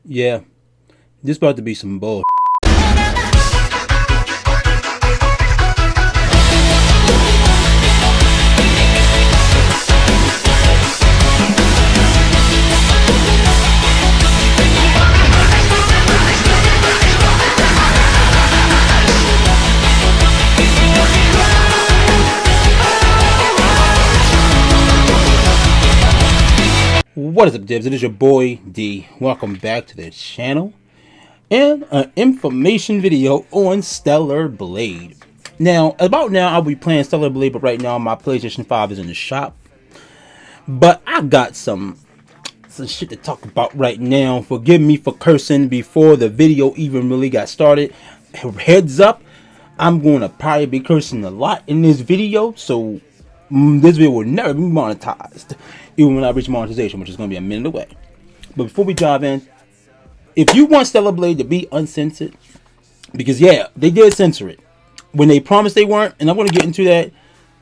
Yeah, this about to be some bull. What is up, Dibs? It is your boy D. Welcome back to the channel and an information video on Stellar Blade. Now, about now, I'll be playing Stellar Blade, but right now my PlayStation 5 is in the shop. But I got some shit to talk about right now. Forgive me for cursing before the video even really got started. Heads up, I'm going to probably be cursing a lot in this video, so this video will never be monetized, even when I reach monetization, which is going to be a minute away. But before we dive in, if you want Stellar Blade to be uncensored, because yeah, they did censor it when they promised they weren't, and I'm going to get into that.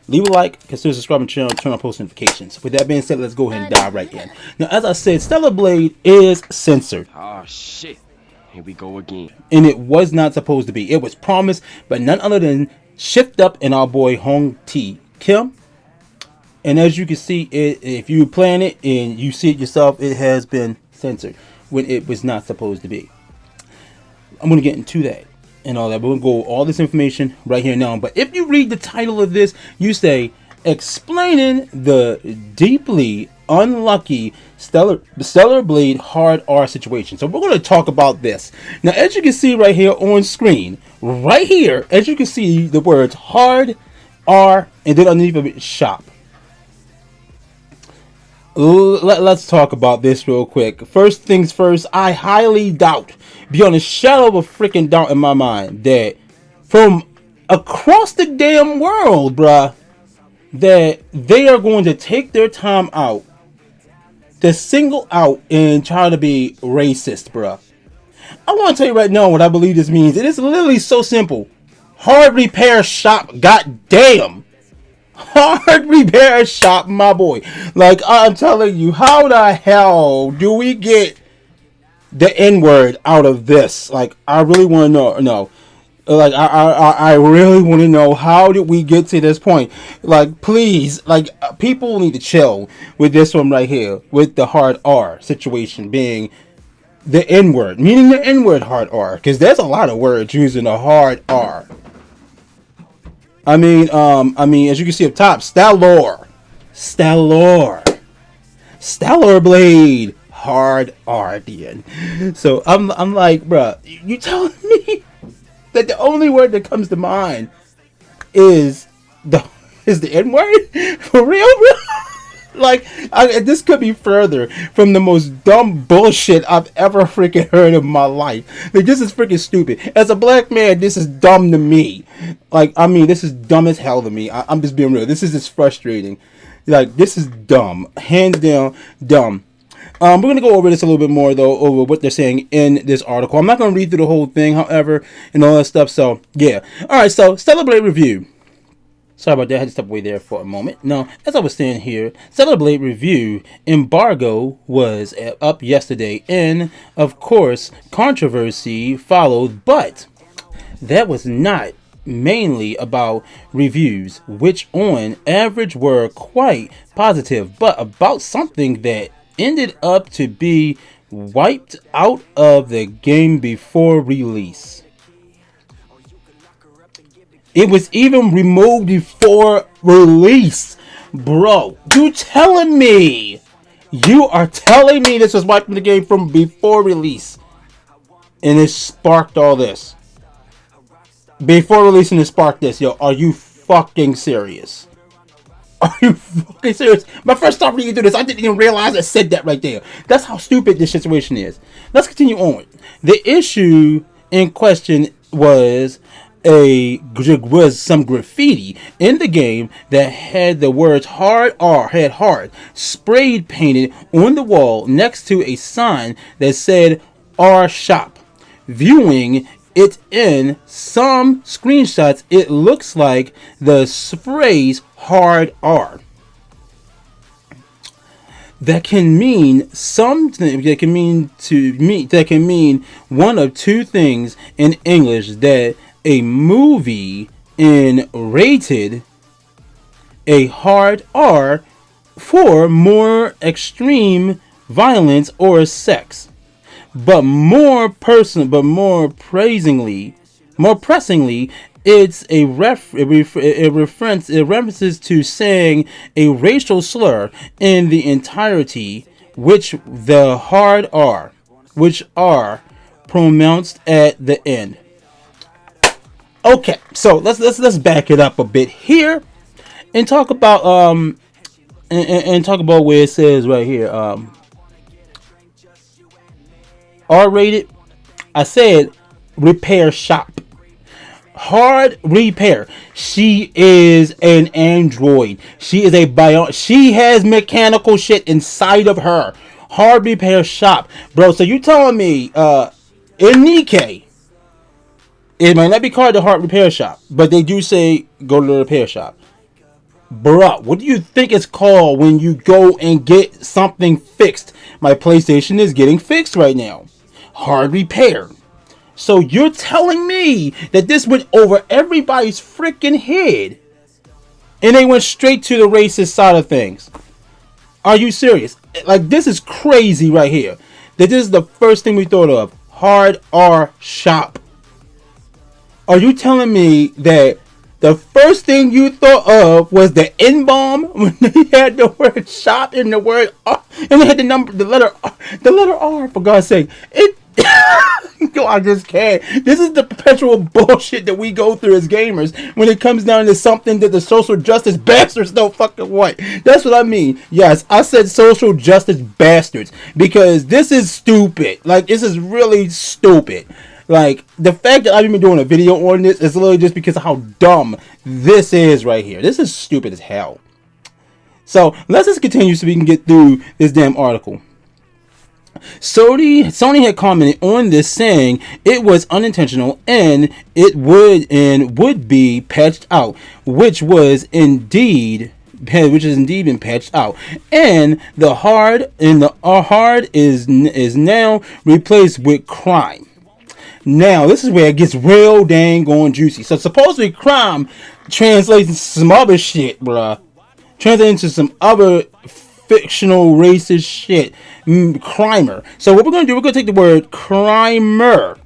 Leave a like, consider subscribing to the channel, turn on post notifications. With that being said, let's go ahead and dive right in. Now, as I said, Stellar Blade is censored. Oh shit, here we go again. And it was not supposed to be. It was promised, but none other than Shift Up and our boy Hyung Kim. And as you can see, if you plan it and you see it yourself, it has been censored when it was not supposed to be. I'm going to get into that and all that. We're going to go over all this information right here now. But if you read the title of this, you say, explaining the deeply unlucky Stellar Blade hard R situation. So we're going to talk about this. Now, as you can see right here on screen, right here, as you can see the words hard R and then underneath of it, shop. Let's talk about this real quick. First things first, I highly doubt, beyond a shadow of a freaking doubt in my mind, that from across the damn world, bruh, that they are going to take their time out to single out and try to be racist, bruh. I want to tell you right now what I believe this means. It is literally so simple. Hard repair shop, goddamn. Hard repair shop, my boy. Like, I'm telling you, how the hell do we get the N-word out of this? Like, I really want to know. Like, I really want to know, how did we get to this point? Like, please, like, people need to chill with this one right here, with the hard R situation being the N-word, meaning the N-word hard R, because there's a lot of words using a hard R. I mean, as you can see up top, Stellar Blade, hard R at the end. So I'm like, bruh, you telling me that the only word that comes to mind is the N-word? For real, bro? Like, this could be further from the most dumb bullshit I've ever freaking heard in my life. Like, this is freaking stupid. As a black man, this is dumb to me. Like, I mean, this is dumb as hell to me. I'm just being real. This is just frustrating. Like, this is dumb. Hands down, dumb. We're going to go over this a little bit more, though, over what they're saying in this article. I'm not going to read through the whole thing, however, and all that stuff. So, yeah. Alright, so, Stellar Blade review. Sorry about that, I had to step away there for a moment. Now, as I was saying here, Stellar Blade review embargo was up yesterday, and of course, controversy followed, but that was not mainly about reviews, which on average were quite positive, but about something that ended up to be wiped out of the game before release. It was even removed before release. Bro, you telling me? You are telling me this was wiped from the game from before release. And it sparked all this. Before releasing it sparked this. Yo, are you fucking serious? Are you fucking serious? My first thought reading through this, I didn't even realize I said that right there. That's how stupid this situation is. Let's continue on. The issue in question was some graffiti in the game that had the words hard R, had hard, sprayed painted on the wall next to a sign that said R shop. Viewing it in some screenshots, it looks like the phrase hard R. that can mean something. That can mean one of two things in English: that a movie in rated a hard R for more extreme violence or sex, but more pressingly, it's a references to saying a racial slur in the entirety, which are pronounced at the end. Okay, so let's back it up a bit here and talk about and talk about where it says right here R-rated. I said repair shop. Hard repair. She is an android. She is she has mechanical shit inside of her. Hard repair shop, bro. So you telling me in Nikkei it might not be called the hard repair shop, but they do say go to the repair shop. Bruh, what do you think it's called when you go and get something fixed? My PlayStation is getting fixed right now. Hard repair. So you're telling me that this went over everybody's freaking head and they went straight to the racist side of things? Are you serious? Like, this is crazy right here. That this is the first thing we thought of. Hard R shop. Are you telling me that the first thing you thought of was the N-bomb when they had the word shop and the word R, and they had the letter R, for God's sake? I just can't. This is the perpetual bullshit that we go through as gamers when it comes down to something that the social justice bastards don't fucking want. That's what I mean. Yes, I said social justice bastards because this is stupid. Like, this is really stupid. Like, the fact that I've been doing a video on this is literally just because of how dumb this is right here. This is stupid as hell. So, let's just continue so we can get through this damn article. Sony had commented on this saying it was unintentional and it would be patched out, which has indeed been patched out, and the hard is now replaced with crime. Now this is where it gets real dang on juicy. So supposedly crime translates into some other shit, bruh. Translates into some other fictional racist shit. Crimer. So what we're going to do, we're going to take the word crimer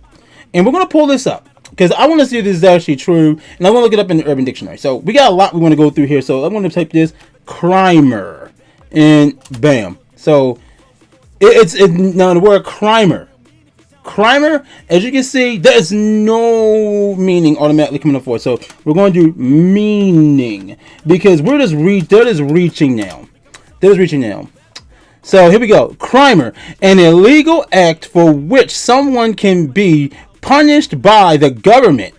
and we're going to pull this up because I want to see if this is actually true, and I want to look it up in the Urban Dictionary. So we got a lot we want to go through here, so I'm going to type this crimer and bam. So it's now the word crimer, as you can see, there's no meaning automatically coming up for it. So we're going to do meaning because they're just reaching now. So here we go. Crimer, an illegal act for which someone can be punished by the government,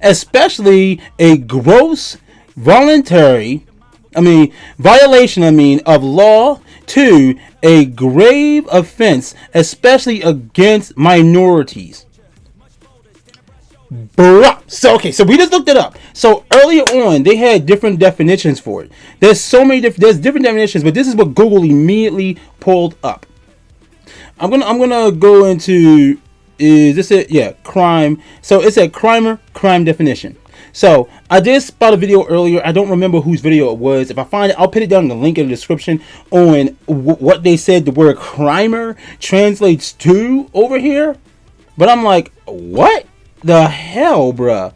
especially a gross violation of law, to a grave offense, especially against minorities. Bruh. So we just looked it up. So earlier on, they had different definitions for it. There's different definitions, but this is what Google immediately pulled up. I'm gonna go into, is this it? Yeah, crime. So it said crime definition. So I did spot a video earlier. I don't remember whose video it was. If I find it, I'll put it down in the link in the description on what they said the word crimer translates to over here. But I'm like, what the hell, bruh?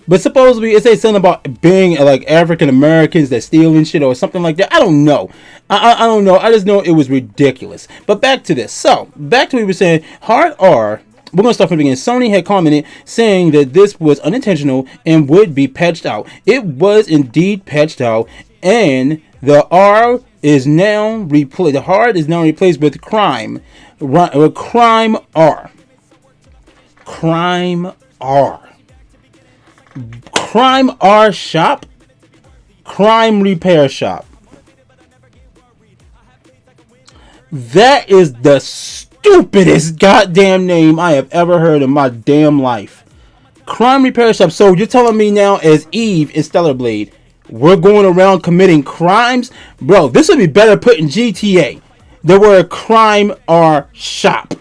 But supposedly it says something about being like African Americans that steal and shit or something like that. I don't know. I don't know. I just know it was ridiculous. But back to this. So back to what we were saying. Hard R. We're going to start from the beginning. Sony had commented saying that this was unintentional and would be patched out. It was indeed patched out, and the R is now replaced. The hard is now replaced with crime. Crime R. Crime R. Crime R shop. Crime repair shop. That is the stupidest goddamn name I have ever heard in my damn life. Crime repair shop. So you're telling me now as Eve in Stellar Blade, we're going around committing crimes. Bro, this would be better put in GTA. The word crime or shop.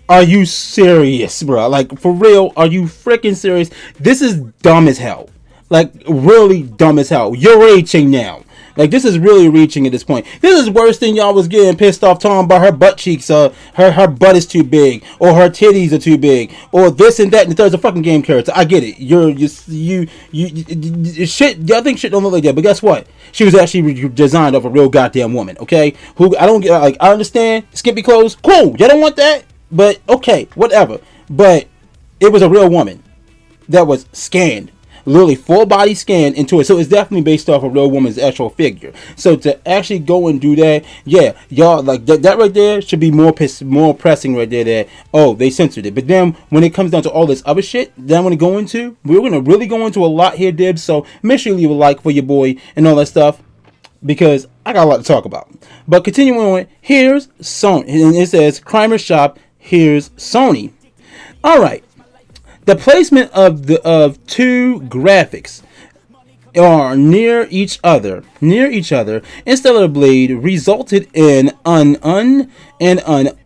Are you serious, bro? Like, for real, are you freaking serious? This is dumb as hell. Like, really dumb as hell. You're reaching now. Like, this is really reaching at this point. This is worse than y'all was getting pissed off talking about her butt cheeks, her butt is too big, or her titties are too big, or this and that, and the third's a fucking game character. I get it. Shit, y'all think shit don't look like that, but guess what? She was actually designed off a real goddamn woman, okay? Who, I don't get, like, I understand, skimpy clothes, cool, y'all don't want that? But, okay, whatever. But, it was a real woman that was scanned. Literally full body scan into it. So, it's definitely based off a real woman's actual figure. So, to actually go and do that, yeah, y'all, like, that right there should be more pressing right there that, oh, they censored it. But then, when it comes down to all this other shit that I'm going to go into, we're going to really go into a lot here, Dibs. So, make sure you leave a like for your boy and all that stuff, because I got a lot to talk about. But, continuing on, here's Sony. And it says, Crimer Shop. Here's Sony. All right. The placement of two graphics are near each other instead of the blade resulted in an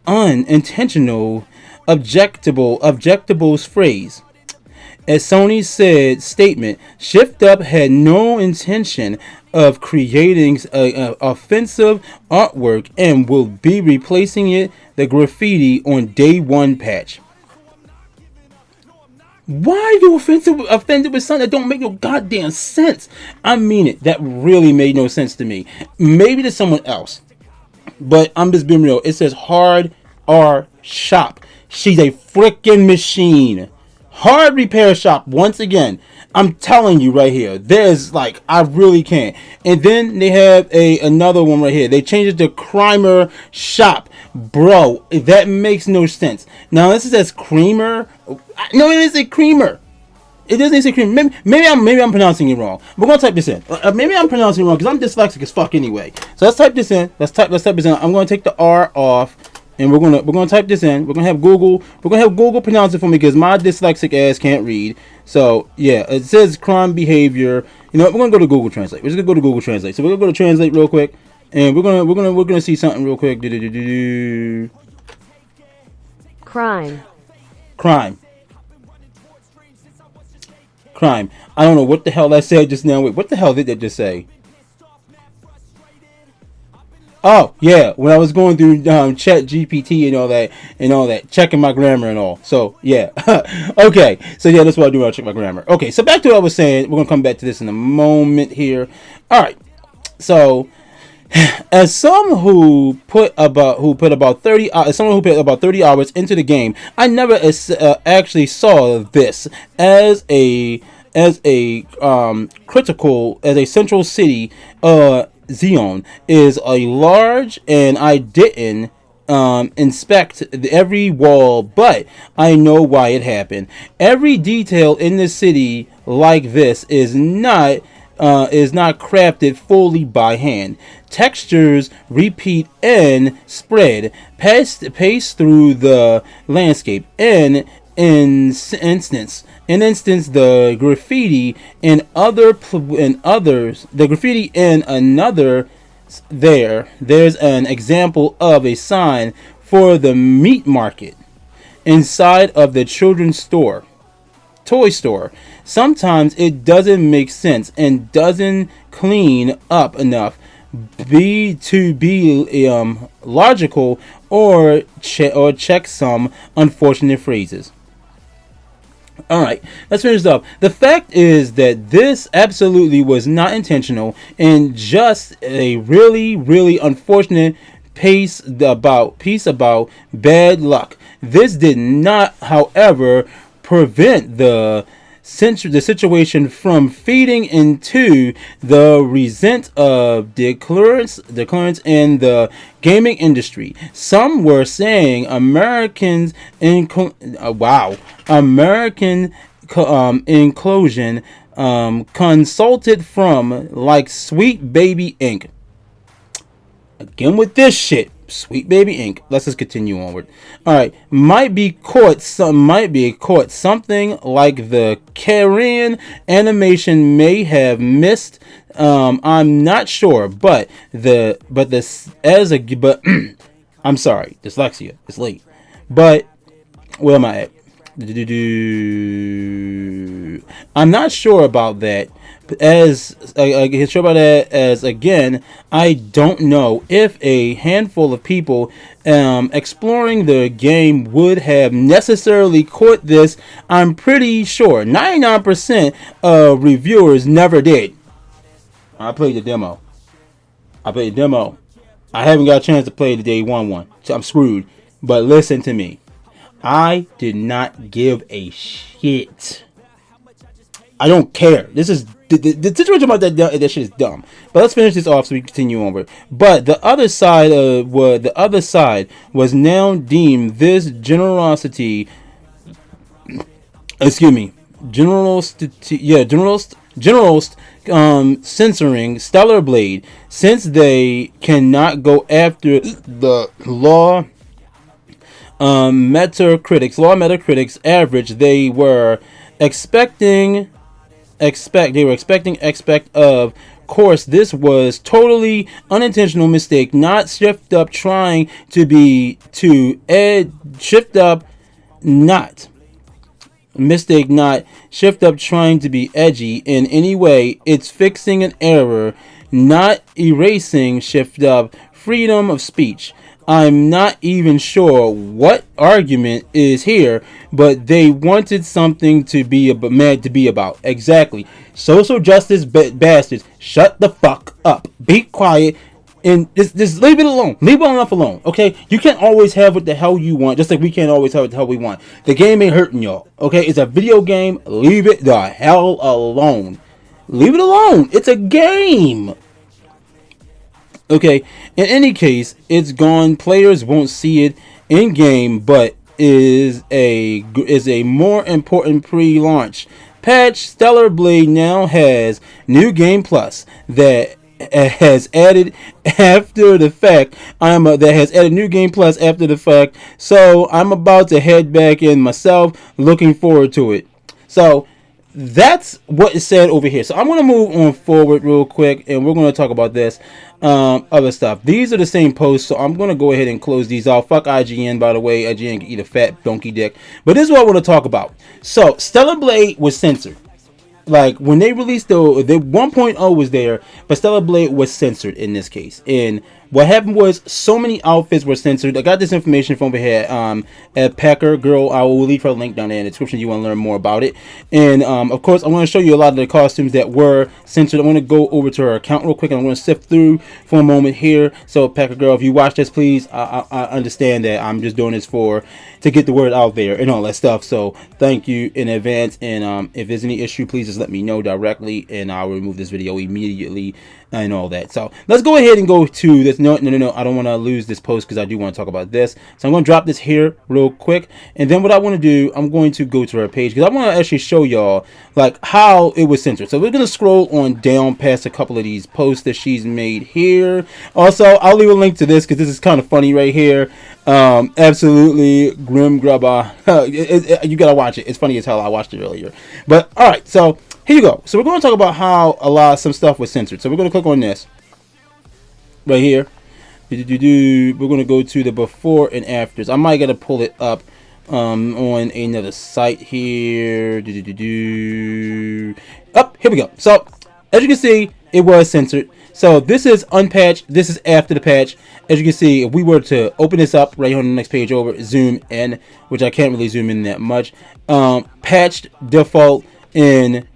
unintentional objectables phrase. As Sony said statement, Shift Up had no intention of creating offensive artwork and will be replacing the graffiti on day one patch. Why are you offended with something that don't make no goddamn sense? I mean it. That really made no sense to me. Maybe to someone else. But I'm just being real. It says hard R shop. She's a freaking machine. Hard repair shop once again. I'm telling you right here. There's like, I really can't. And then they have another one right here. They changed it to Crimer Shop. Bro, that makes no sense. Now this says Creamer. No, it is a Creamer. It doesn't say Creamer. Maybe I'm pronouncing it wrong. We're gonna type this in. Maybe I'm pronouncing it wrong because I'm dyslexic as fuck anyway. So let's type this in. Let's type this in. I'm gonna take the R off. And we're gonna type this in. We're gonna have Google pronounce it for me because my dyslexic ass can't read. So yeah, it says crime behavior. You know what? We're gonna go to Google Translate. We're just gonna go to Google Translate. So we're gonna go to Translate real quick, and we're gonna see something real quick. Crime. I don't know what the hell that said just now. Wait, what the hell did that just say? Oh yeah, when I was going through Chat GPT and all that, checking my grammar and all. So yeah, okay. So yeah, that's what I do when I check my grammar. Okay, so back to what I was saying. We're gonna come back to this in a moment here. All right. So, as someone who put about 30 hours into the game, I never actually saw this as a central city. Zion is a large, and I didn't inspect every wall, but I know why it happened. Every detail in the city like this is not crafted fully by hand. Textures repeat and spread pace through the landscape. In instance, the graffiti in another. There's an example of a sign for the meat market inside of the children's toy store. Sometimes it doesn't make sense and doesn't clean up enough to be logical or check some unfortunate phrases. Alright, let's finish this up. The fact is that this absolutely was not intentional and just a really, really unfortunate piece about bad luck. This did not, however, prevent the situation from feeding into the resent of declarants in the gaming industry. Some were saying American inclusion consulted from like Sweet Baby Inc. Again with this shit. Sweet Baby Ink. Let's just continue onward. All right, might be caught something like the Korean animation may have missed. I'm not sure, but I'm sorry, dyslexia. It's late, but where am I at? I'm not sure about that. As again, I don't know if a handful of people exploring the game would have necessarily caught this. I'm pretty sure 99% of reviewers never did. I played the demo. I haven't got a chance to play the day one, so I'm screwed. But listen to me. I did not give a shit. I don't care. This is the situation about that shit is dumb. But let's finish this off so we continue onward. But the other side was now deemed this generosity. Excuse me, censoring Stellar Blade since they cannot go after the law. Metacritic's average. They were expecting. Of course, this was totally unintentional mistake. Not shift up trying to be shift up not mistake. Not shift up trying to be edgy in any way. It's fixing an error, not erasing shift up freedom of speech. I'm not even sure what argument is here, but they wanted something to be mad to be about. Exactly. Social justice bastards. Shut the fuck up. Be quiet and just leave it alone. Leave it enough alone. Okay? You can't always have what the hell you want, just like we can't always have what the hell we want. The game ain't hurting y'all. Okay? It's a video game. Leave it the hell alone. Leave it alone. It's a game. Okay, in any case, it's gone. Players won't see it in game, but is a more important pre-launch patch. Stellar Blade now has New Game Plus that has added after the fact. That has added New Game Plus after the fact. So I'm about to head back in myself. Looking forward to it. So that's what is said over here. So I'm going to move on forward real quick, and we're going to talk about this other stuff. These are the same posts, so I'm going to go ahead and close these out. Fuck IGN, by the way. IGN can eat a fat donkey dick. But this is what I want to talk about. So Stellar Blade was censored. Like, when they released the 1.0 was there, but Stellar Blade was censored in this case. And what happened was so many outfits were censored. I got this information from over here at packergirl. I will leave her link down there in the description if you want to learn more about it. And of course, I want to show you a lot of the costumes that were censored. I want to go over to her account real quick, and I'm going to sift through for a moment here. So packergirl, if you watch this, please, I understand that I'm just doing this to get the word out there and all that stuff. So thank you in advance. And if there's any issue, please just let me know directly, and I'll remove this video immediately and all that. So let's go ahead and go to this. No, I don't want to lose this post because I do want to talk about this. So I'm going to drop this here real quick, and then what I want to do, I'm going to go to her page because I want to actually show y'all like how it was censored. So we're going to scroll on down past a couple of these posts that she's made here. Also, I'll leave a link to this because this is kind of funny right here. Absolutely grim grubber. You gotta watch it. It's funny as hell. I watched it earlier. But all right, so here you go. So we're going to talk about how some stuff was censored. So we're going to click on this right here. We're going to go to the before and afters. I might gotta pull it up on another site here. Up, here we go. So as you can see, it was censored. So this is unpatched. This is after the patch. As you can see, if we were to open this up right here on the next page over, zoom in, which I can't really zoom in that much. Patched default in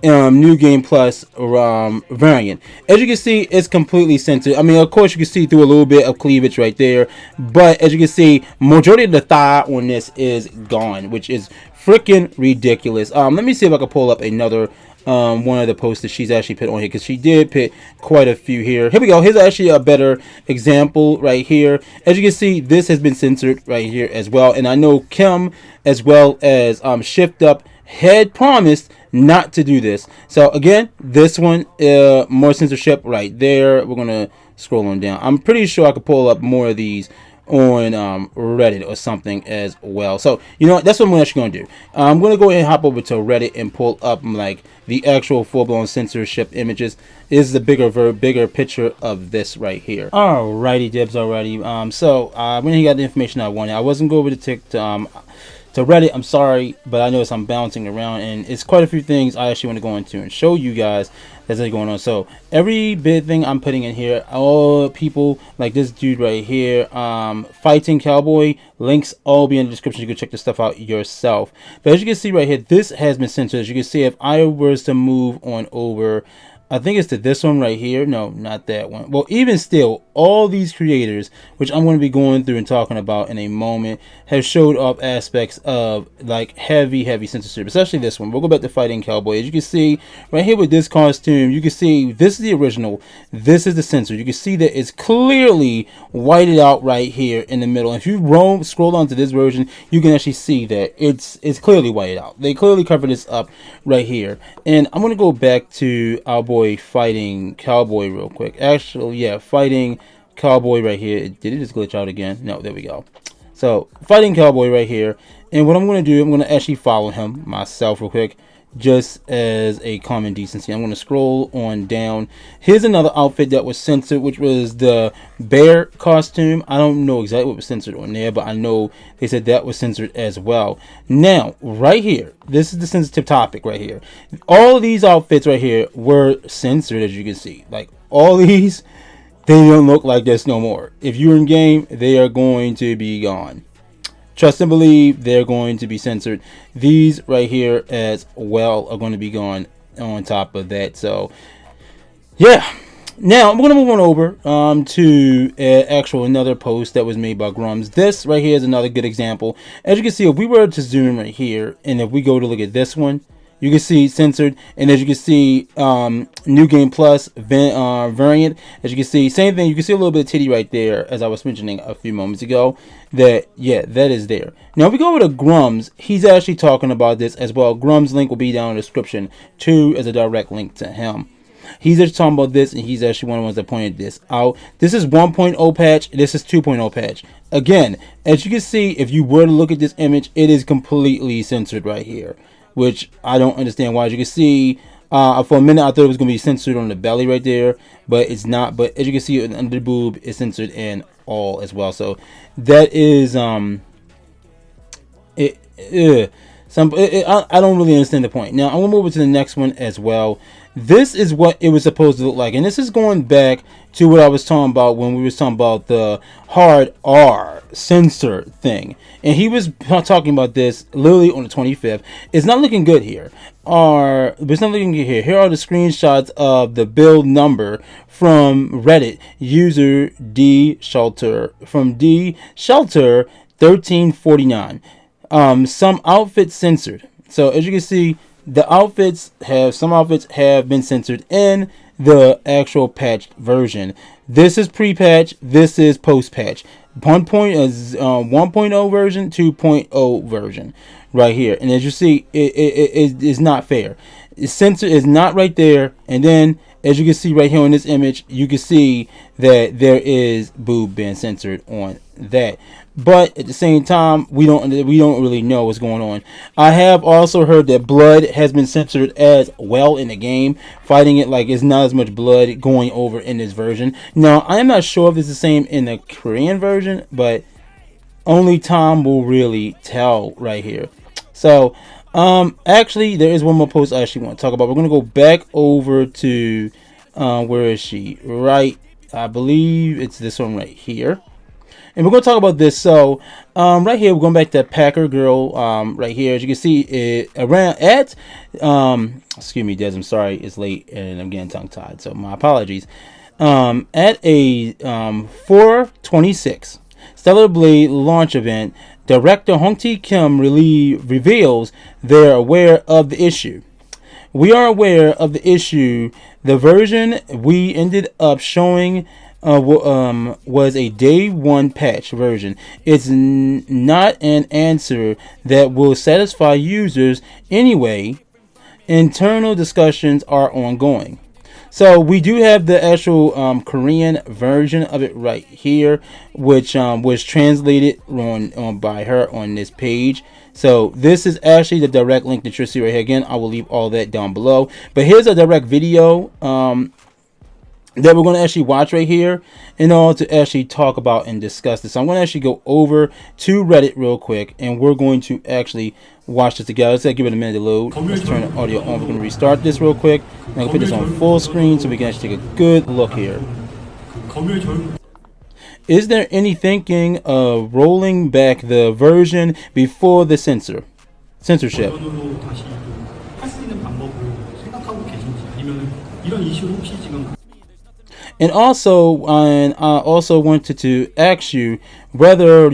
New Game Plus variant. As you can see, it's completely censored. I mean, of course, you can see through a little bit of cleavage right there, but as you can see, majority of the thigh on this is gone, which is freaking ridiculous. Let me see if I can pull up another one of the posts that she's actually put on here, because she did put quite a few here. Here we go. Here's actually a better example right here. As you can see, this has been censored right here as well, and I know Kim as well as Shift Up had promised not to do this. So again, this one more censorship right there. We're gonna scrolling down. I'm pretty sure I could pull up more of these on Reddit or something as well. So you know what, that's what I'm actually going to do. I'm going to go ahead and hop over to Reddit and pull up like the actual full-blown censorship images. Is the bigger picture of this right here. Alrighty, Dibs. Alrighty. So when he got the information I wanted, I wasn't going over to Reddit. I'm sorry, but I noticed I'm bouncing around, and it's quite a few things I actually want to go into and show you guys that's going on. So every big thing I'm putting in here, all people like this dude right here, Fighting Cowboy, links all be in the description. You can check this stuff out yourself. But as you can see right here, this has been censored. As you can see, if I was to move on over, I think it's to this one right here. No, not that one. Well, even still, all these creators, which I'm going to be going through and talking about in a moment, have showed up aspects of like heavy censorship, especially this one. We'll go back to Fighting Cowboy. As you can see right here with this costume, you can see this is the original, this is the censored. You can see that it's clearly whited out right here in the middle. If you scroll on to this version, you can actually see that it's clearly whited out. They clearly covered this up right here. And I'm going to go back to our boy Fighting Cowboy real quick. Actually, yeah, Fighting Cowboy right here. Did it just glitch out again? No, there we go. So Fighting Cowboy right here, and what I'm going to do, I'm going to actually follow him myself real quick, just as a common decency. I'm going to scroll on down. Here's another outfit that was censored, which was the bear costume. I don't know exactly what was censored on there, but I know they said that was censored as well. Now right here, this is the sensitive topic right here. All of these outfits right here were censored, as you can see. Like all these, they don't look like this no more. If you're in game, they are going to be gone. Trust and believe, they're going to be censored. These right here as well are going to be gone on top of that. So yeah, now I'm going to move on over to another post that was made by Grummz. This right here is another good example. As you can see, if we were to zoom right here, and if we go to look at this one, you can see censored, and as you can see, New Game Plus variant. As you can see, same thing. You can see a little bit of titty right there, as I was mentioning a few moments ago. That, yeah, that is there. Now, if we go over to Grummz, he's actually talking about this as well. Grummz link will be down in the description too, as a direct link to him. He's actually talking about this, and he's actually one of the ones that pointed this out. This is 1.0 patch. This is 2.0 patch. Again, as you can see, if you were to look at this image, it is completely censored right here, which I don't understand why. As you can see, for a minute I thought it was going to be censored on the belly right there, but it's not. But as you can see, under the boob is censored and all as well. So that is I don't really understand the point. Now I'm going to move over to the next one as well. This is what it was supposed to look like, and this is going back to what I was talking about when we were talking about the hard R censor thing, and he was talking about this literally on the 25th. It's not looking good here. It's not looking good here. Here are the screenshots of the build number from Reddit user D Shelter from D Shelter 1349. Some outfits censored. So as you can see, some outfits have been censored in the actual patched version. This is pre-patch, this is post-patch. 1.0 version, 2.0 version right here. And as you see, it is not fair. Censor is not right there, and then as you can see right here on this image, you can see that there is boob being censored on that. But at the same time, we don't really know what's going on. I have also heard that blood has been censored as well in the game. Fighting it like it's not as much blood going over in this version. Now, I am not sure if it's the same in the Korean version, but only time will really tell right here. So, actually, there is one more post I actually want to talk about. We're going to go back over to, where is she? Right, I believe it's this one right here. And we're going to talk about this. So, right here, we're going back to packergirl, right here. As you can see, it around at, excuse me, Des, I'm sorry, it's late and I'm getting tongue-tied, so my apologies. At a 4/26 Stellar Blade launch event, director Hong Tae Kim reveals they're aware of the issue. We are aware of the issue. The version we ended up showing was a day one patch version. It's not an answer that will satisfy users anyway. Internal discussions are ongoing. So we do have the actual Korean version of it right here, which was translated on by her on this page. So this is actually the direct link that you'll see right here. Again, I will leave all that down below. But here's a direct video that we're going to actually watch right here in order to actually talk about and discuss this. So I'm going to actually go over to Reddit real quick, and we're going to actually watch this together. Let's give it a minute to load. Let's turn the audio on. We're going to restart this real quick. I'm going to put this on full screen so we can actually take a good look here. Is there any thinking of rolling back the version before the censorship? And I also wanted to ask you whether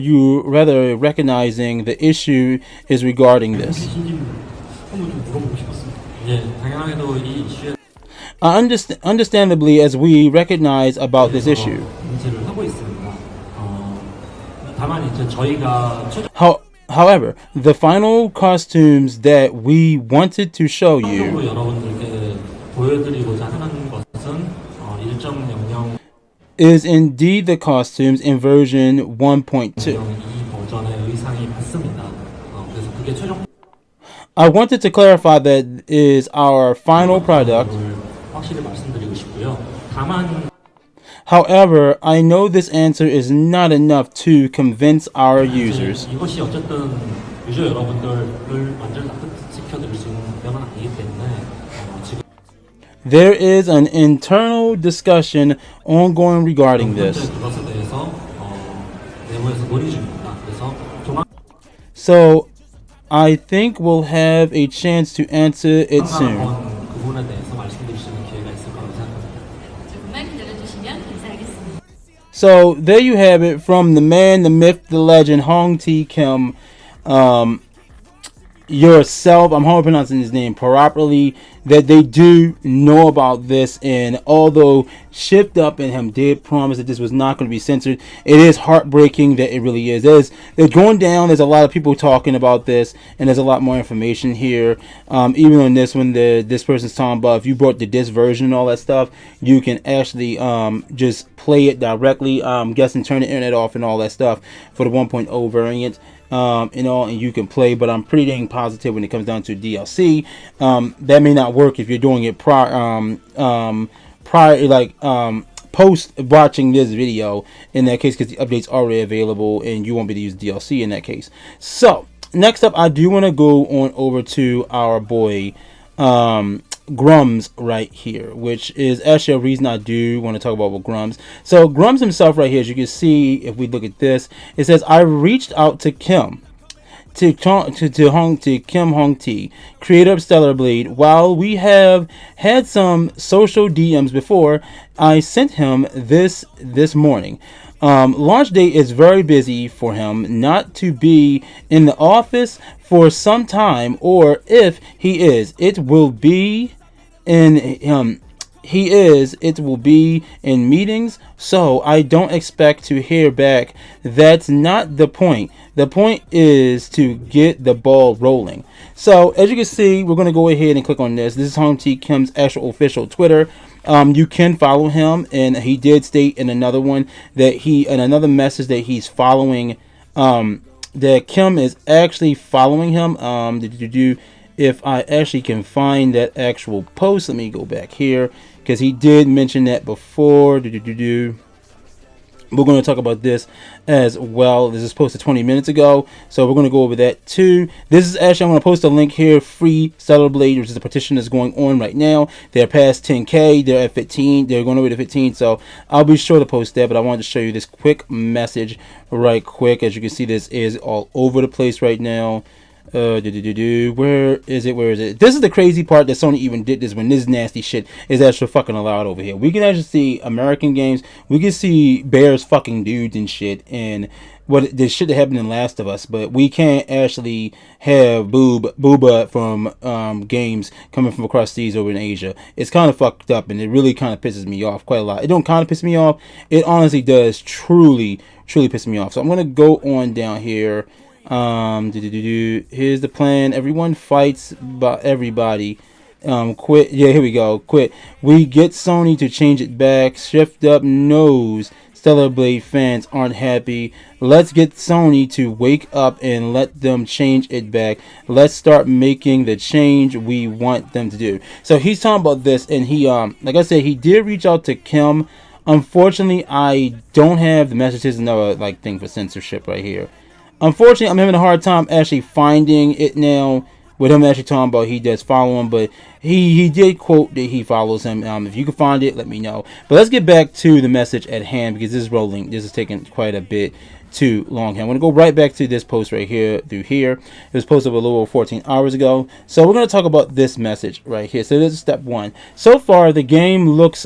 recognizing the issue is regarding this. Understandably, as we recognize about this issue. However, the final costumes that we wanted to show you is indeed the costumes in version 1.2. I wanted to clarify that is our final product. However, I know this answer is not enough to convince our users. There is an internal discussion ongoing regarding this. So, I think we'll have a chance to answer it soon. So, there you have it from the man, the myth, the legend, Hyung Kim. Yourself, I'm hoping I'm pronouncing his name properly, that they do know about this, and although Shift Up and him did promise that this was not going to be censored, it is heartbreaking that it really is. They're going down. There's a lot of people talking about this, and there's a lot more information here. Even on this one, this person's talking about if you brought the disc version and all that stuff, you can actually just play it directly. I'm guessing turn the internet off and all that stuff for the 1.0 variant. And you can play, but I'm pretty dang positive when it comes down to DLC, that may not work if you're doing it post watching this video in that case, because the update's already available and you won't be able to use DLC in that case. So next up, I do want to go on over to our boy Grummz right here, which is actually a reason I do want to talk about Grummz. So Grummz himself right here, as you can see, if we look at this, it says, I reached out to Kim, to Kim Hong T, creator of Stellar Blade. While we have had some social DMs before, I sent him this morning. Launch day is very busy for him not to be in the office for some time, or if he is, it will be in meetings, so I don't expect to hear back. That's not the point. The point is to get the ball rolling. So as you can see, we're going to go ahead and click on this. This is Hyung Kim's actual official Twitter. You can follow him, and he did state in another one that another message that he's following, that Kim is actually following him. If I actually can find that actual post, let me go back here, because he did mention that before. We're going to talk about this as well. This is posted 20 minutes ago, so we're going to go over that too. This is actually, I'm going to post a link here, Free Stellar Blade, which is a petition that's going on right now. They're past 10K, they're at 15, they're going over to 15, so I'll be sure to post that, but I wanted to show you this quick message right quick. As you can see, this is all over the place right now. Where is it? This is the crazy part, that Sony even did this when this nasty shit is actually fucking allowed over here. We can actually see American games. We can see bears fucking dudes and shit, and what the shit that happened in Last of Us, but we can't actually have booba from games coming from across seas over in Asia. It's kind of fucked up, and it really kind of pisses me off quite a lot. It don't kind of piss me off. It honestly does truly piss me off. So I'm gonna go on down here. Here's the plan. Everyone fights by everybody. Quit. Yeah, here we go. Quit. We get Sony to change it back. Shift up knows Stellar Blade fans aren't happy. Let's get Sony to wake up and let them change it back. Let's start making the change we want them to do. So he's talking about this, and he like I said, he did reach out to Kim. Unfortunately, I don't have the message. Here's another like thing for censorship right here. Unfortunately, I'm having a hard time actually finding it now. With him actually talking about he does follow him, but he did quote that he follows him. If you can find it, let me know. But let's get back to the message at hand, because this is rolling. This is taking quite a bit too long here. I'm going to go right back to this post right here through here. It was posted a little over 14 hours ago. So we're going to talk about this message right here. So this is step one. So far, the game looks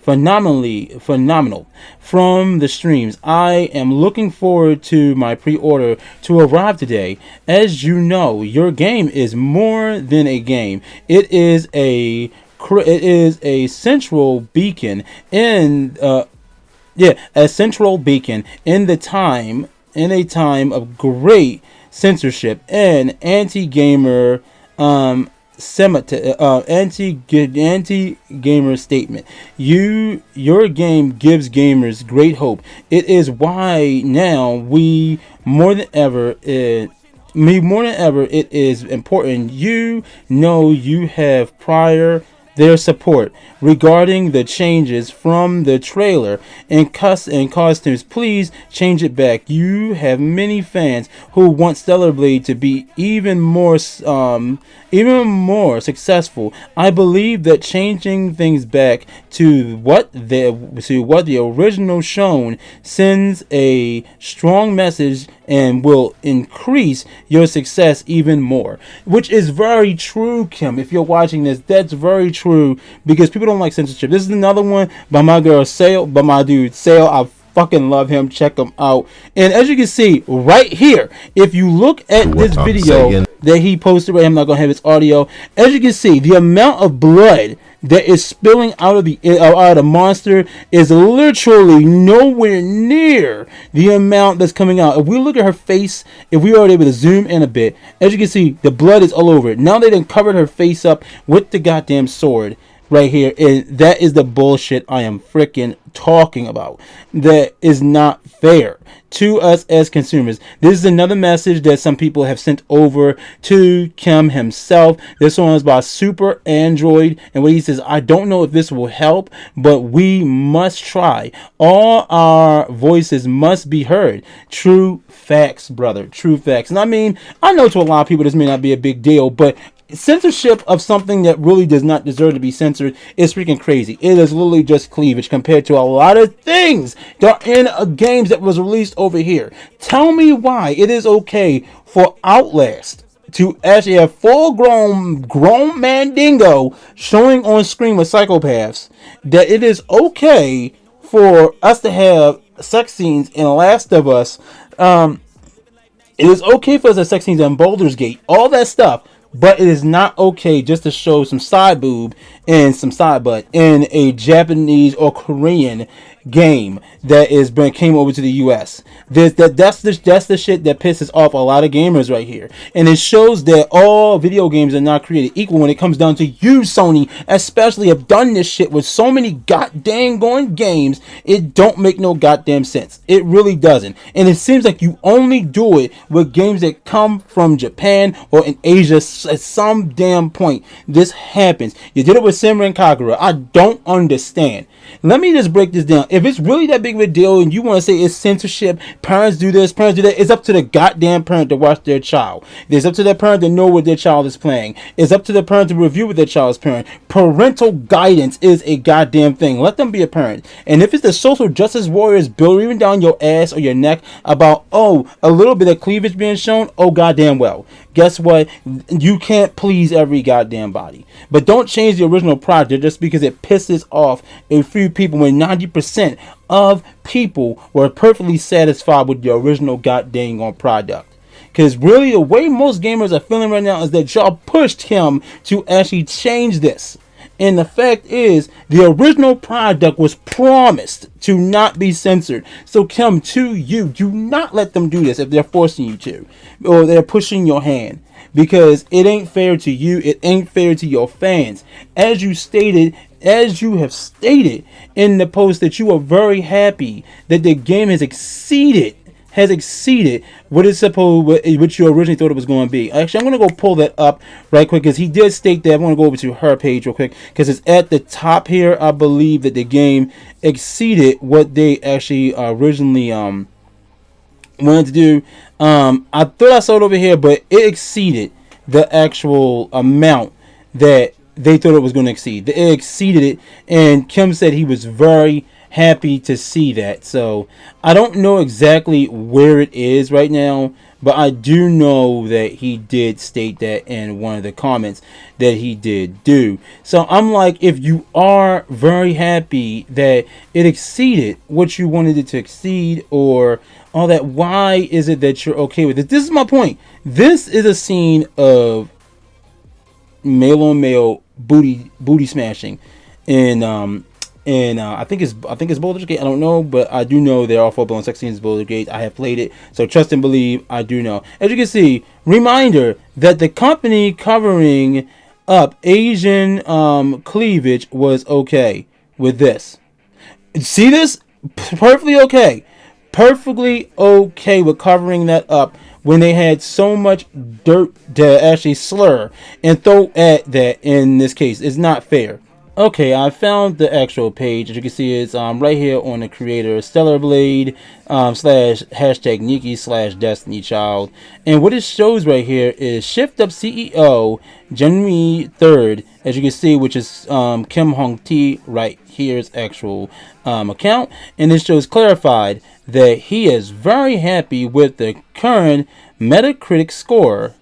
phenomenal from the streams. I am looking forward to my pre-order to arrive today. As you know, your game is more than a game. It is a central beacon in a central beacon in a time of great censorship and anti-gamer anti-gamer statement. Your game gives gamers great hope. It is why now more than ever it is important. You know you have their support regarding the changes from the trailer and costumes. Please change it back. You have many fans who want Stellar Blade to be even more successful. I believe that changing things back to what the original shown sends a strong message and will increase your success even more. Which is very true, Kim. If you're watching this, that's very true, because people don't like censorship. This is another one by my girl Sale, by my dude Sale. I fucking love him. Check him out. And as you can see right here, if you look at this video that he posted right here, I'm not gonna have his audio. As you can see, the amount of blood that is spilling out of the monster is literally nowhere near the amount that's coming out. If we look at her face, if we were able to zoom in a bit, as you can see, the blood is all over it. Now they done covered her face up with the goddamn sword right here, and that is the bullshit I am freaking talking about. That is not fair to us as consumers. This is another message that some people have sent over to Kim himself. This one is by Super Android, and what he says, I don't know if this will help, but we must try. All our voices must be heard. True facts, brother. True facts. And I mean, I know to a lot of people this may not be a big deal, but censorship of something that really does not deserve to be censored is freaking crazy. It is literally just cleavage compared to a lot of things that are in games that was released over here. Tell me why it is okay for Outlast to actually have full-grown man dingo showing on screen with psychopaths, that it is okay for us to have sex scenes in Last of Us. It is okay for us to have sex scenes in Baldur's Gate, all that stuff. But it is not okay just to show some side boob and some side butt in a Japanese or Korean game that came over to the US. That's the shit that pisses off a lot of gamers right here. And it shows that all video games are not created equal when it comes down to you, Sony, especially have done this shit with so many goddamn going games. It don't make no goddamn sense. It really doesn't. And it seems like you only do it with games that come from Japan or in Asia at some damn point. This happens. You did it with Senran Kagura. I don't understand. Let me just break this down. If it's really that big of a deal and you want to say it's censorship, parents do this, parents do that, it's up to the goddamn parent to watch their child. It's up to the parent to know what their child is playing. It's up to the parent to review what their child is playing. Parental guidance is a goddamn thing. Let them be a parent. And if it's the social justice warriors breathing down your ass or your neck about, a little bit of cleavage being shown, goddamn well. Guess what? You can't please every goddamn body. But don't change the original project just because it pisses off a few people when 90% of people were perfectly satisfied with the original goddamn product. Because really, the way most gamers are feeling right now is that y'all pushed him to actually change this. And the fact is, the original product was promised to not be censored. So Kim, to you, do not let them do this if they're forcing you to, or they're pushing your hand. because it ain't fair to you. It ain't fair to your fans. As you have stated in the post, that you are very happy that the game has exceeded what you originally thought it was going to be. Actually, I'm going to go pull that up right quick, because he did state that. I'm going to go over to her page real quick, because it's at the top here. I believe that the game exceeded what they actually originally wanted to do. I thought I saw it over here, but it exceeded the actual amount that they thought it was going to exceed. It exceeded it, and Kim said he was very happy to see that. So I don't know exactly where it is right now, but I do know that he did state that in one of the comments that he did do. So I'm like, if you are very happy that it exceeded what you wanted it to exceed, or all that, why is it that you're okay with it? This is my point. This is a scene of male on male booty smashing, and I think it's Baldur's Gate. I don't know, but I do know there are full-blown sex scenes in Baldur's Gate. I have played it, so trust and believe. I do know. As you can see, reminder that the company covering up Asian cleavage was okay with this. See this? Perfectly okay with covering that up, when they had so much dirt to actually slur and throw at that. In this case, it's not fair. Okay, I found the actual page. As you can see, it's right here on the creator, Stellar Blade / hashtag Nikki / Destiny Child. And what it shows right here is Shift Up CEO January 3rd, as you can see, which is Kim Hong T right here's actual account. And it shows clarified that he is very happy with the current Metacritic score,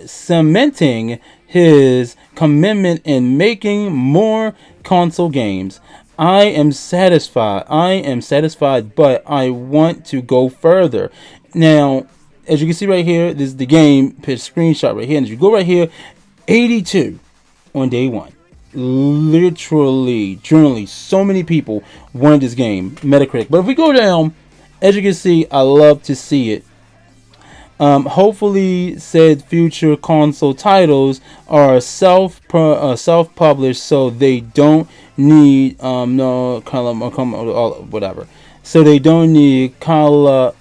cementing his commitment in making more console games. I am satisfied, but I want to go further. Now, as you can see right here, this is the game pitch screenshot right here. And as you go right here, 82 on day one. Literally, generally, so many people wanted this game, Metacritic. But if we go down, as you can see, I love to see it. Hopefully, said future console titles are self-published, so they don't need whatever. So they don't need California.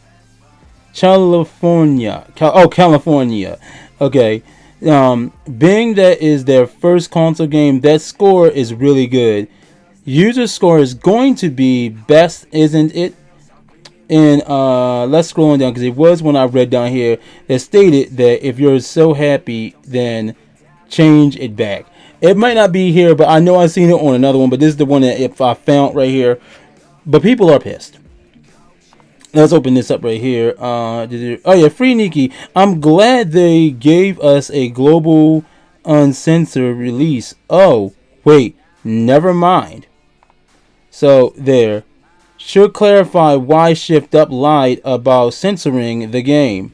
California. Okay. Being that is their first console game, that score is really good. User score is going to be best, isn't it? And let's scroll on down, because it was when I read down here that stated that if you're so happy, then change it back. It might not be here, but I know I've seen it on another one. But this is the one that if I found right here. But people are pissed. Let's open this up right here. Oh yeah, Free Nikki. I'm glad they gave us a global uncensored release. Oh wait, never mind. So there. Should clarify why Shift Up lied about censoring the game.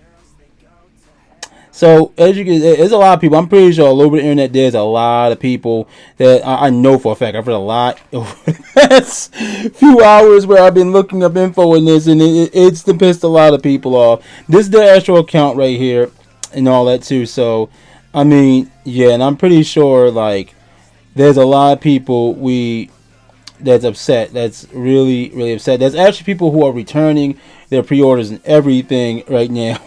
So, as you can, there's a lot of people. I'm pretty sure all over the internet, there's a lot of people that I know for a fact. I've read a lot over the past few hours where I've been looking up info in this, and it's pissed a lot of people off. This is the actual account right here, and all that too. So, I mean, yeah, and I'm pretty sure like there's a lot of people that's upset. That's really, really upset. There's actually people who are returning their pre-orders and everything right now.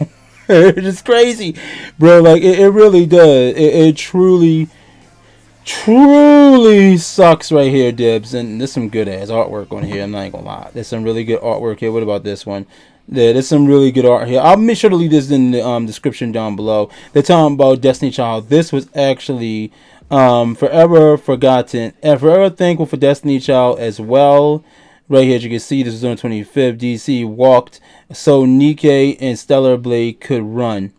It's just crazy, bro. Like it really does. It truly sucks right here, Dibs. And there's some good ass artwork on here. I'm not gonna lie. There's some really good artwork here. What about this one? There's some really good art here. I'll make sure to leave this in the description down below. They're talking about Destiny Child. This was actually forever forgotten and forever thankful for Destiny Child as well. Right here, as you can see, this was on the 25th. DC walked so Nikkei and Stellar Blade could run.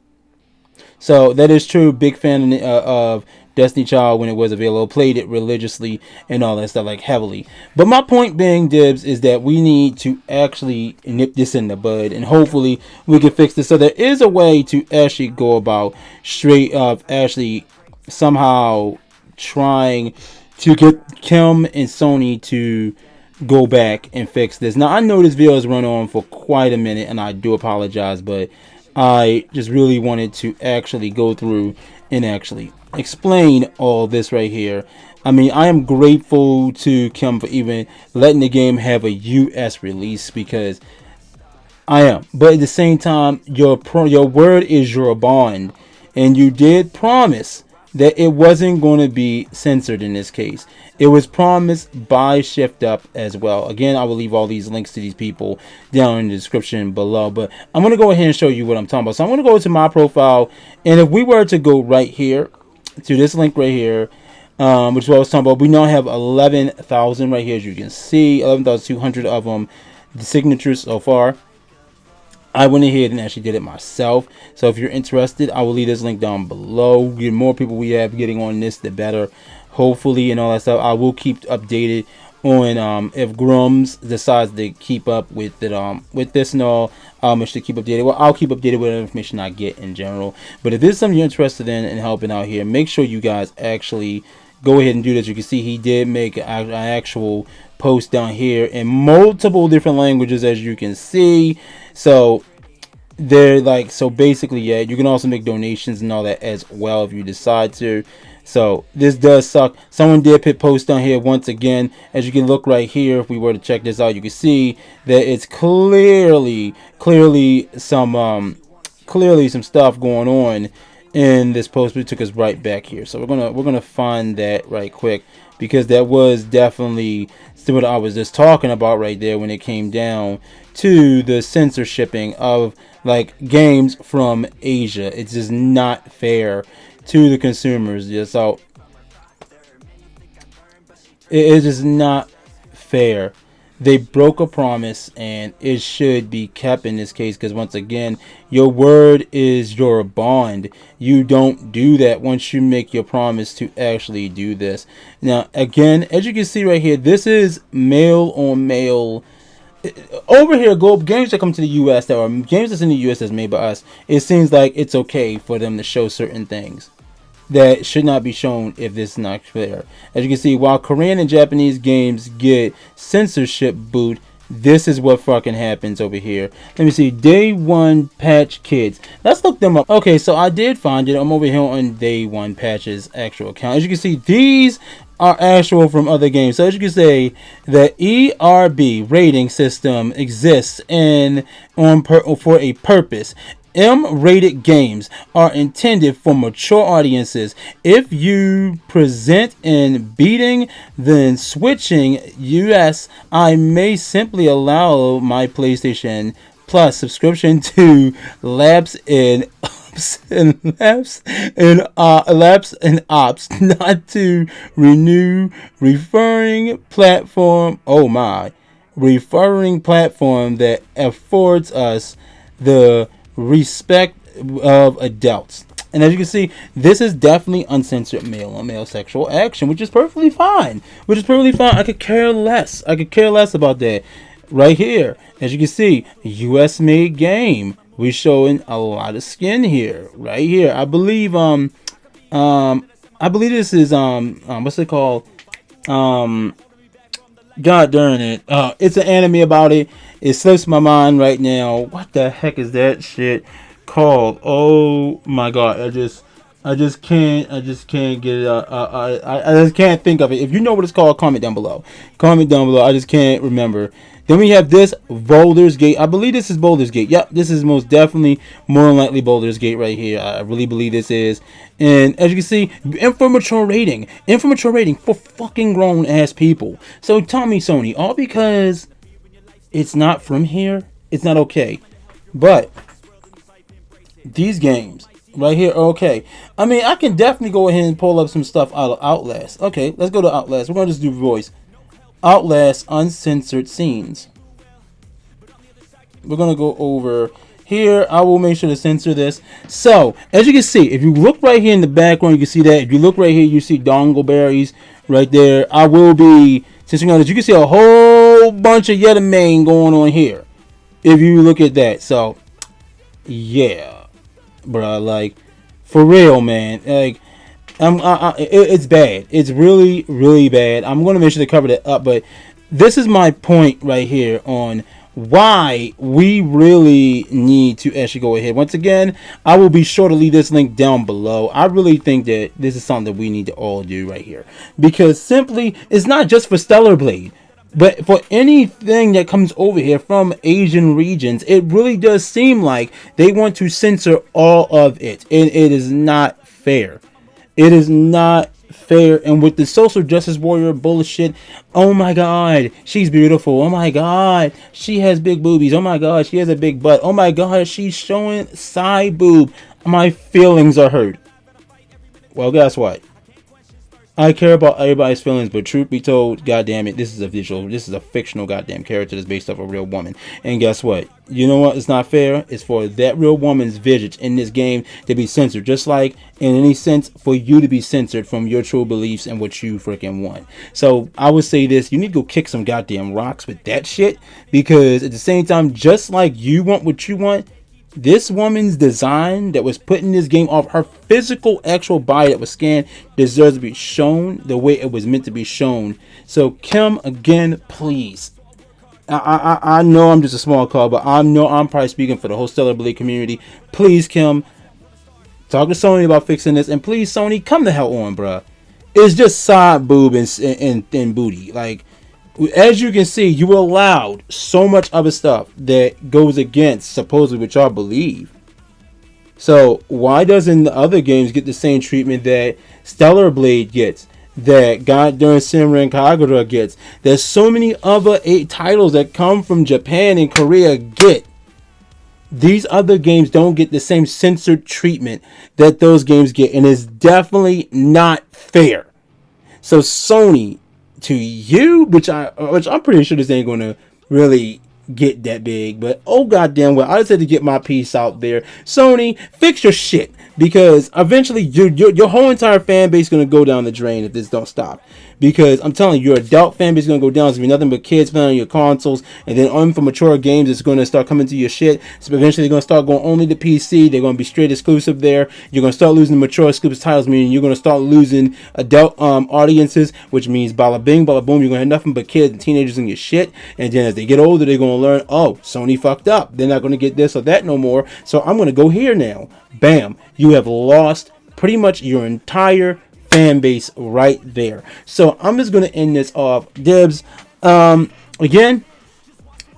So that is true. Big fan of Destiny Child when it was available. Played it religiously and all that stuff, like heavily. But my point being, Dibs, is that we need to actually nip this in the bud, and hopefully we can fix this. So there is a way to actually go about straight up actually somehow trying to get Kim and Sony to go back and fix this. Now I know this video has run on for quite a minute, and I do apologize, but I just really wanted to actually go through and actually explain all this right here. I mean, I am grateful to Kim for even letting the game have a US release, because I am. But at the same time, your word is your bond, and you did promise that it wasn't going to be censored in this case. It was promised by Shift Up as well. Again, I will leave all these links to these people down in the description below. But I'm going to go ahead and show you what I'm talking about. So I'm going to go to my profile, and if we were to go right here to this link right here, which is what I was talking about, we now have 11,000 right here, as you can see, 11,200 of them, the signatures so far. I went ahead and actually did it myself. So if you're interested, I will leave this link down below. The more people we have getting on this, the better. Hopefully, and all that stuff. I will keep updated on if Grummz decides to keep up with it, with this and all. I'll make sure to keep updated. Well, I'll keep updated with information I get in general. But if this is something you're interested in and helping out here, make sure you guys actually go ahead and do this. You can see he did make an actual post down here in multiple different languages, as you can see. So they're like, so basically, yeah, you can also make donations and all that as well if you decide to. So this does suck. Someone did put post down here once again. As you can look right here, if we were to check this out, you can see that it's clearly some stuff going on in this post. We took us right back here, so we're gonna find that right quick, because that was definitely what I was just talking about right there when it came down to the censorshipping of like games from Asia. It's just not fair to the consumers. Yeah, so it is just not fair. They broke a promise, and it should be kept in this case, because once again, your word is your bond. You don't do that once you make your promise to actually do this. Now, again, as you can see right here, this is male on male. Over here, games that come to the U.S. that are games that's in the U.S. that's made by us, it seems like it's okay for them to show certain things that should not be shown if this is not fair. As you can see, while Korean and Japanese games get censorship boot, this is what fucking happens over here. Let me see. Day One Patch Kids. Let's look them up. Okay, so I did find it. I'm over here on Day One Patch's actual account. As you can see, these are actual from other games. So as you can say, the ERB rating system exists for a purpose. M-rated games are intended for mature audiences. If you present in beating, then switching US, I may simply allow my PlayStation Plus subscription to lapse in lapse in ops not to renew, referring platform. Oh my, referring platform that affords us the respect of adults. And as you can see, this is definitely uncensored male on male sexual action, which is perfectly fine. I could care less. About that. Right here, as you can see, US made game. We're showing a lot of skin here. Right here, I believe this is what's it called? God darn it. It's an anime about it. It slips my mind right now. What the heck is that shit called? Oh my god. I just can't get it. I just can't think of it. If you know what it's called, comment down below. I just can't remember. Then we have this Boulder's Gate. I believe this is Boulder's Gate. Yep, this is most definitely, more than likely, Boulder's Gate right here. I really believe this is. And as you can see, mature rating for fucking grown ass people. So tell me, Sony, all because it's not from here, it's not okay. But these games right here are okay. I mean, I can definitely go ahead and pull up some stuff out of Outlast. Okay, let's go to Outlast. We're gonna just do voice. Outlast uncensored scenes. We're gonna go over here. I will make sure to censor this. So as you can see, if you look right here in the background, you can see that. If you look right here, you see dongleberries right there. I will be censoring on this. You can see a whole bunch of Yetamane going on here if you look at that. So yeah, bro, like for real, man. Like it's bad. It's really bad. I'm gonna make sure to cover that up, but this is my point right here on why we really need to actually go ahead. Once again, I will be sure to leave this link down below. I really think that this is something that we need to all do right here, because simply it's not just for Stellar Blade, but for anything that comes over here from Asian regions. It really does seem like they want to censor all of it, and it is not fair. It is not fair. And with the social justice warrior bullshit, oh my god, she's beautiful. Oh my god, she has big boobies. Oh my god, she has a big butt. Oh my god, she's showing side boob. My feelings are hurt. Well, guess what? I care about everybody's feelings, but truth be told, goddamn it, this is a fictional goddamn character that's based off a real woman. And guess what? You know what? It's not fair. It's for that real woman's visage in this game to be censored, just like in any sense for you to be censored from your true beliefs and what you freaking want. So I would say this: you need to go kick some goddamn rocks with that shit, because at the same time, just like you want what you want, this woman's design that was put in this game off her physical actual body that was scanned deserves to be shown the way it was meant to be shown. So Kim, again, please. I know I'm just a small call, but I'm probably speaking for the whole Stellar Blade community. Please, Kim, talk to Sony about fixing this, and please, Sony, come the hell on, bruh. It's just side boob and booty. Like, as you can see, you allowed so much other stuff that goes against supposedly what y'all believe. So why doesn't the other games get the same treatment that Stellar Blade gets, that goddamn Senran Kagura gets, that so many other 8 titles that come from Japan and Korea get? These other games don't get the same censored treatment that those games get, and it's definitely not fair. So Sony, to you, which I'm pretty sure this ain't gonna really get that big, but oh goddamn well, I just had to get my piece out there. Sony, fix your shit, because eventually your whole entire fan base is gonna go down the drain if this don't stop. Because I'm telling you, your adult fan base is going to go down. It's going to be nothing but kids playing on your consoles. And then on for mature games, it's going to start coming to your shit. So eventually they're going to start going only to PC. They're going to be straight exclusive there. You're going to start losing the mature exclusive titles, meaning you're going to start losing adult audiences, which means bada bing, bada boom. You're going to have nothing but kids and teenagers in your shit. And then as they get older, they're going to learn, oh, Sony fucked up. They're not going to get this or that no more. So I'm going to go here now. Bam. You have lost pretty much your entire fan base right there. So I'm just going to end this off. Dibs. Again,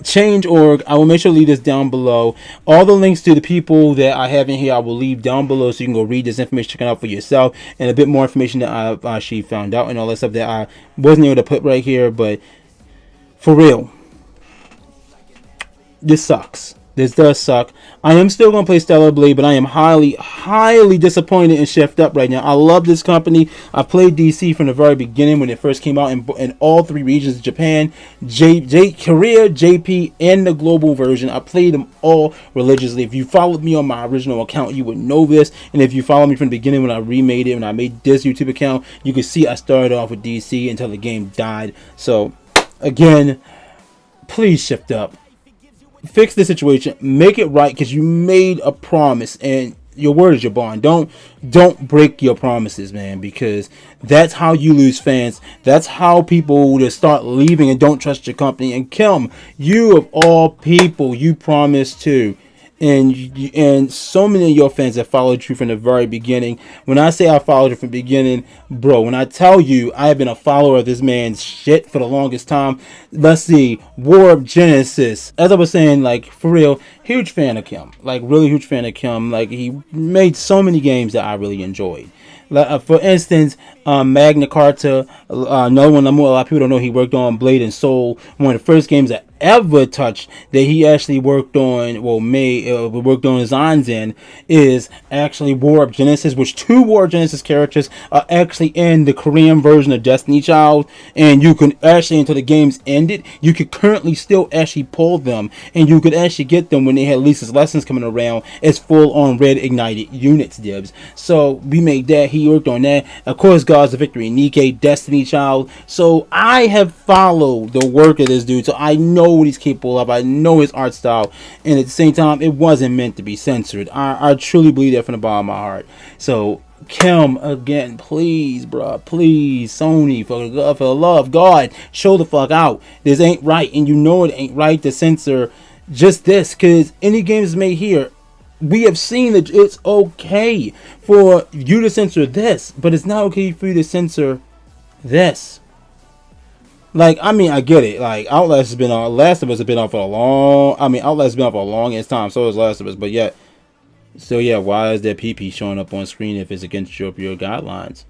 Change.org. I will make sure to leave this down below. All the links to the people that I have in here I will leave down below, so you can go read this information, check it out for yourself, and a bit more information that I've actually found out and all that stuff that I wasn't able to put right here. But for real, this sucks. This does suck. I am still going to play Stellar Blade, but I am highly, highly disappointed in Shift Up right now. I love this company. I played DC from the very beginning when it first came out in all 3 regions: Japan, Korea, JP, and the global version. I played them all religiously. If you followed me on my original account, you would know this. And if you follow me from the beginning when I remade it, when I made this YouTube account, you can see I started off with DC until the game died. So, again, please Shift Up. Fix the situation, make it right, because you made a promise and your word is your bond. Don't break your promises, man, because that's how you lose fans. That's how people just start leaving and don't trust your company. And Kim, you of all people, you promised to. And so many of your fans have followed you from the very beginning. When I say I followed you from the beginning, bro, when I tell you I have been a follower of this man's shit for the longest time. Let's see, War of Genesis. As I was saying, like, for real, huge fan of Kim. Like, really huge fan of Kim. Like, he made so many games that I really enjoyed. For instance, Magna Carta, another one a lot of people don't know, he worked on Blade and Soul, one of the first games I ever touched that he actually worked on, worked on designs in, is actually War of Genesis, which 2 War of Genesis characters are actually in the Korean version of Destiny Child, and you can actually, until the game's ended, you could currently still actually pull them, and you could actually get them when they had Lisa's Lessons coming around as full-on red ignited units, Dibs. So we made that. He worked on that. Of course, Gods of Victory, Nikkei, Destiny Child. So I have followed the work of this dude, so I know what he's capable of. I know his art style, and at the same time, it wasn't meant to be censored. I truly believe that from the bottom of my heart. So Kim, again, please, bro, please, Sony, for the love of God, show the fuck out. This ain't right, and you know it ain't right to censor just this, because any games made here, we have seen that it's okay for you to censor this, but it's not okay for you to censor this. Like, I mean, I get it. Like, Outlast has been on. Last of Us has been on for a long. I mean, Outlast has been on for a longest time. So is Last of Us. But yet, so yeah, why is there PP showing up on screen if it's against your guidelines?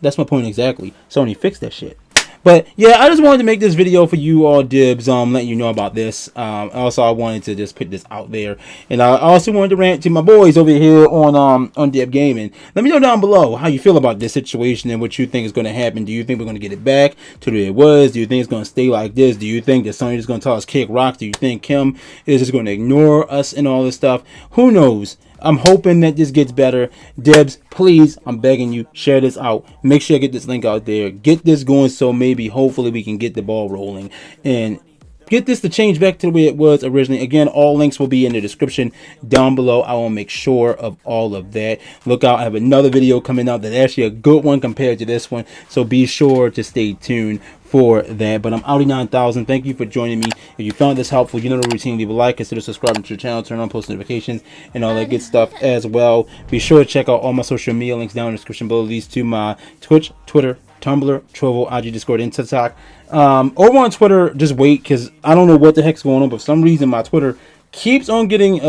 That's my point exactly. Sony, fix that shit. But yeah, I just wanted to make this video for you all, Dibs, letting you know about this. Also, I wanted to just put this out there, and I also wanted to rant to my boys over here on Dib Gaming. Let me know down below how you feel about this situation and what you think is going to happen. Do you think we're going to get it back to the way it was? Do you think it's going to stay like this? Do you think that Sony is going to tell us kick rocks? Do you think Kim is just going to ignore us and all this stuff? Who knows? I'm hoping that this gets better. Debs, please, I'm begging you, share this out. Make sure I get this link out there. Get this going so maybe, hopefully, we can get the ball rolling and get this to change back to the way it was originally. Again, all links will be in the description down below. I will make sure of all of that. Look out, I have another video coming out that's actually a good one compared to this one. So be sure to stay tuned for that. But I'm Audi9000. Thank you for joining me. If you found this helpful, you know the routine. Leave a like, consider subscribing to the channel, turn on post notifications, and all that good stuff as well. Be sure to check out all my social media links down in the description below. These to my Twitch, Twitter, Tumblr, Trovo, IG, Discord, and TikTok. Over on Twitter, just wait, because I don't know what the heck's going on, but for some reason my Twitter keeps on getting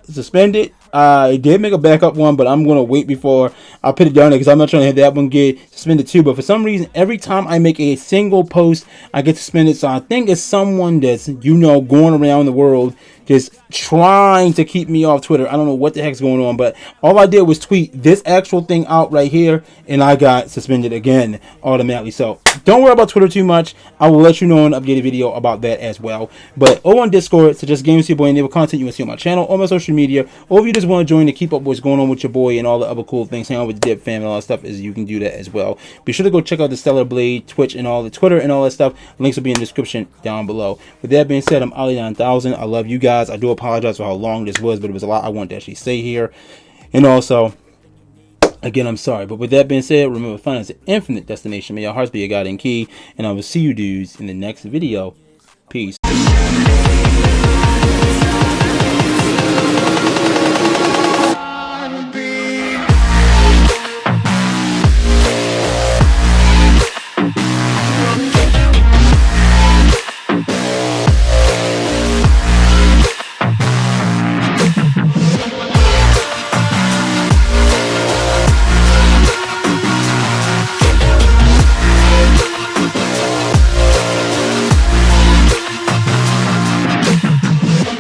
suspended. I did make a backup one, but I'm going to wait before I put it down there because I'm not trying to have that one get suspended too. But for some reason, every time I make a single post, I get suspended. So I think it's someone that's, going around the world just trying to keep me off Twitter. I don't know what the heck's going on, but all I did was tweet this actual thing out right here, and I got suspended again automatically. So don't worry about Twitter too much. I will let you know in an updated video about that as well. But over on Discord, suggest games to your boy, enable content you want to see on my channel, on my social media, or if you just want to join to keep up what's going on with your boy and all the other cool things, hang out with the Dip fam and all that stuff, is you can do that as well. Be sure to go check out the Stellar Blade, Twitch, and all the Twitter and all that stuff. Links will be in the description down below. With that being said, I'm Ali9000. I love you guys. I do apologize for how long this was, but it was a lot I wanted to actually say here. And also, again, I'm sorry. But with that being said, remember, fun is an infinite destination. May your hearts be your guiding key. And I will see you dudes in the next video. Peace.